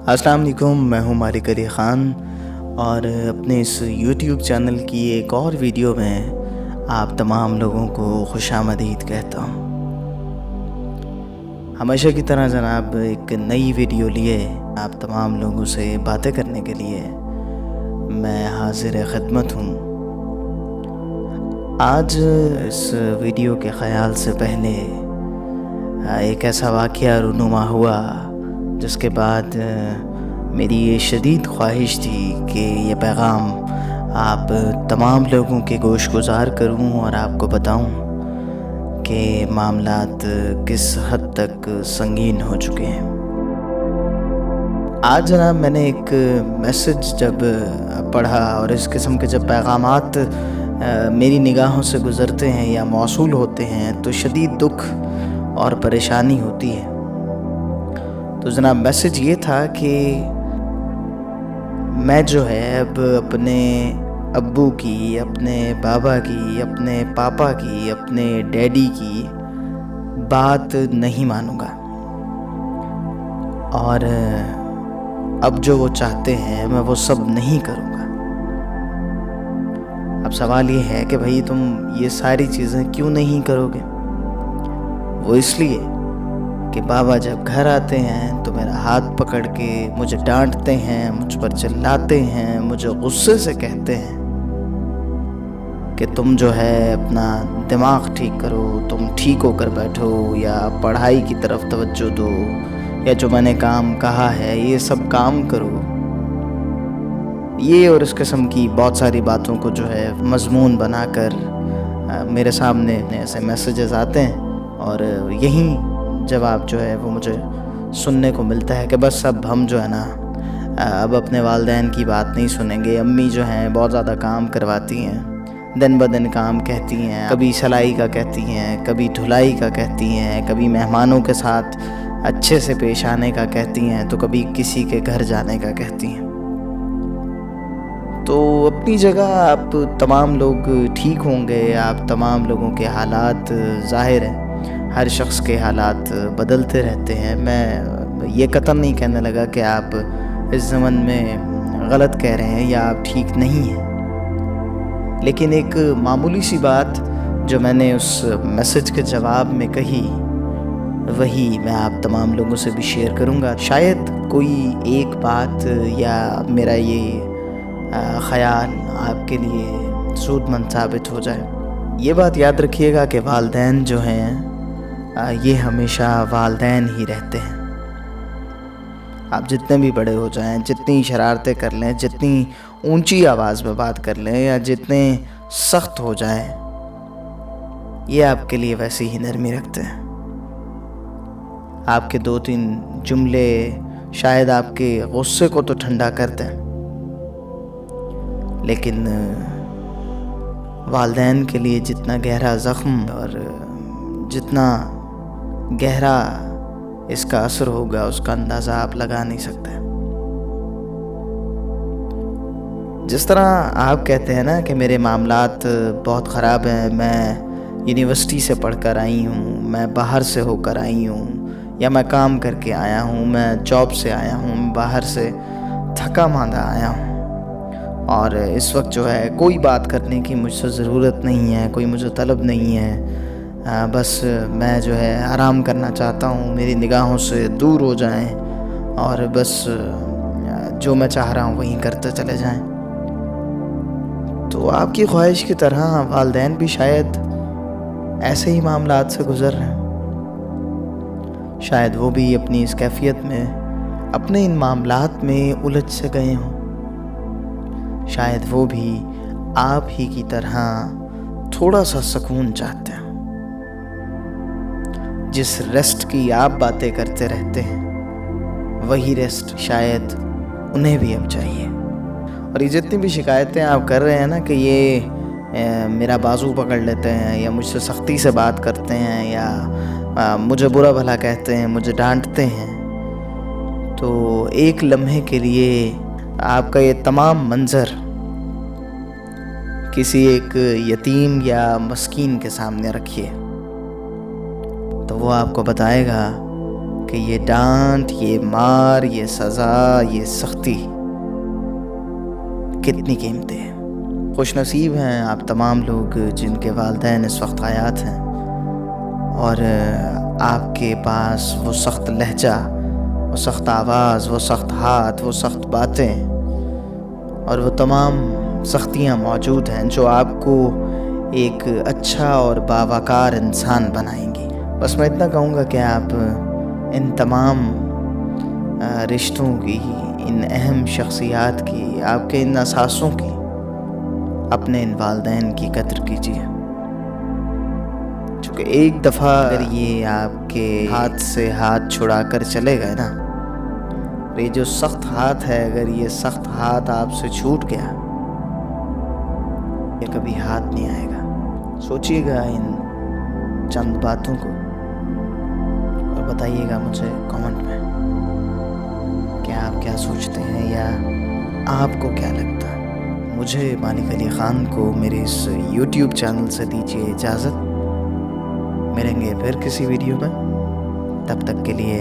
السلام علیکم، میں ہوں مالک علی خان اور اپنے اس یوٹیوب چینل کی ایک اور ویڈیو میں آپ تمام لوگوں کو خوش آمدید کہتا ہوں۔ ہمیشہ کی طرح جناب ایک نئی ویڈیو لیے آپ تمام لوگوں سے باتیں کرنے کے لیے میں حاضر خدمت ہوں۔ آج اس ویڈیو کے خیال سے پہلے ایک ایسا واقعہ رونما ہوا جس کے بعد میری یہ شدید خواہش تھی کہ یہ پیغام آپ تمام لوگوں کے گوش گزار کروں اور آپ کو بتاؤں کہ معاملات کس حد تک سنگین ہو چکے ہیں۔ آج جناب میں نے ایک میسج جب پڑھا اور اس قسم کے جب پیغامات میری نگاہوں سے گزرتے ہیں یا موصول ہوتے ہیں تو شدید دکھ اور پریشانی ہوتی ہے۔ تو جناب میسج یہ تھا کہ میں جو ہے اب اپنے ابو کی، اپنے بابا کی، اپنے پاپا کی، اپنے ڈیڈی کی بات نہیں مانوں گا، اور اب جو وہ چاہتے ہیں میں وہ سب نہیں کروں گا۔ اب سوال یہ ہے کہ بھائی تم یہ ساری چیزیں کیوں نہیں کرو گے؟ وہ اس لیے کہ بابا جب گھر آتے ہیں تو میرا ہاتھ پکڑ کے مجھے ڈانٹتے ہیں، مجھ پر چلاتے ہیں، مجھے غصے سے کہتے ہیں کہ تم جو ہے اپنا دماغ ٹھیک کرو، تم ٹھیک ہو کر بیٹھو، یا پڑھائی کی طرف توجہ دو، یا جو میں نے کام کہا ہے یہ سب کام کرو۔ یہ اور اس قسم کی بہت ساری باتوں کو جو ہے مضمون بنا کر میرے سامنے ایسے میسیجز آتے ہیں، اور یہی جواب جو ہے وہ مجھے سننے کو ملتا ہے کہ بس اب ہم جو ہے نا اب اپنے والدین کی بات نہیں سنیں گے۔ امی جو ہیں بہت زیادہ کام کرواتی ہیں، دن بدن کام کہتی ہیں، کبھی سلائی کا کہتی ہیں، کبھی دھلائی کا کہتی ہیں، کبھی مہمانوں کے ساتھ اچھے سے پیش آنے کا کہتی ہیں، تو کبھی کسی کے گھر جانے کا کہتی ہیں۔ تو اپنی جگہ آپ تمام لوگ ٹھیک ہوں گے، آپ تمام لوگوں کے حالات ظاہر ہیں، ہر شخص کے حالات بدلتے رہتے ہیں۔ میں یہ قطعاً نہیں کہنے لگا کہ آپ اس زمن میں غلط کہہ رہے ہیں یا آپ ٹھیک نہیں ہیں، لیکن ایک معمولی سی بات جو میں نے اس میسج کے جواب میں کہی وہی میں آپ تمام لوگوں سے بھی شیئر کروں گا۔ شاید کوئی ایک بات یا میرا یہ خیال آپ کے لیے سود مند ثابت ہو جائے۔ یہ بات یاد رکھیے گا کہ والدین جو ہیں یہ ہمیشہ والدین ہی رہتے ہیں۔ آپ جتنے بھی بڑے ہو جائیں، جتنی شرارتیں کر لیں، جتنی اونچی آواز میں بات کر لیں، یا جتنے سخت ہو جائیں، یہ آپ کے لیے ویسے ہی نرمی رکھتے ہیں۔ آپ کے 2-3 جملے شاید آپ کے غصے کو تو ٹھنڈا کر دیں، لیکن والدین کے لیے جتنا گہرا زخم اور جتنا گہرا اس کا اثر ہوگا اس کا اندازہ آپ لگا نہیں سکتے۔ جس طرح آپ کہتے ہیں نا کہ میرے معاملات بہت خراب ہیں، میں یونیورسٹی سے پڑھ کر آئی ہوں، میں باہر سے ہو کر آئی ہوں، یا میں کام کر کے آیا ہوں، میں جاب سے آیا ہوں، باہر سے تھکا ماندہ آیا ہوں، اور اس وقت جو ہے کوئی بات کرنے کی مجھ سے ضرورت نہیں ہے، کوئی مجھے طلب نہیں ہے، بس میں جو ہے آرام کرنا چاہتا ہوں، میری نگاہوں سے دور ہو جائیں اور بس جو میں چاہ رہا ہوں وہیں کرتے چلے جائیں۔ تو آپ کی خواہش کی طرح والدین بھی شاید ایسے ہی معاملات سے گزر رہے ہیں۔ شاید وہ بھی اپنی اس کیفیت میں اپنے ان معاملات میں الجھ سے گئے ہوں۔ شاید وہ بھی آپ ہی کی طرح تھوڑا سا سکون چاہتے ہیں۔ جس ریسٹ کی آپ باتیں کرتے رہتے ہیں وہی ریسٹ شاید انہیں بھی اب چاہیے۔ اور یہ جتنی بھی شکایتیں آپ کر رہے ہیں نا کہ یہ میرا بازو پکڑ لیتے ہیں، یا مجھ سے سختی سے بات کرتے ہیں، یا مجھے برا بھلا کہتے ہیں، مجھے ڈانٹتے ہیں، تو ایک لمحے کے لیے آپ کا یہ تمام منظر کسی ایک یتیم یا مسکین کے سامنے رکھیے، تو وہ آپ کو بتائے گا کہ یہ ڈانٹ، یہ مار، یہ سزا، یہ سختی کتنی قیمتی ہے۔ خوش نصیب ہیں آپ تمام لوگ جن کے والدین اس وقت حیات ہیں اور آپ کے پاس وہ سخت لہجہ، وہ سخت آواز، وہ سخت ہاتھ، وہ سخت باتیں اور وہ تمام سختیاں موجود ہیں جو آپ کو ایک اچھا اور باوقار انسان بنائیں گی۔ بس میں اتنا کہوں گا کہ آپ ان تمام رشتوں کی، ان اہم شخصیات کی، آپ کے ان اثاثوں کی، اپنے ان والدین کی قدر کیجیے، چونکہ ایک دفعہ اگر یہ آپ کے ہاتھ سے ہاتھ چھڑا کر چلے گئے نا، یہ جو سخت ہاتھ ہے، اگر یہ سخت ہاتھ آپ سے چھوٹ گیا، یہ کبھی ہاتھ نہیں آئے گا۔ سوچیے گا ان چند باتوں کو اور بتائیے گا مجھے کامنٹ میں کہ آپ کیا سوچتے ہیں یا آپ کو کیا لگتا ہے۔ مجھے مالک علی خان کو میرے اس یوٹیوب چینل سے دیجیے اجازت، ملیں گے پھر کسی ویڈیو میں، تب تک کے لیے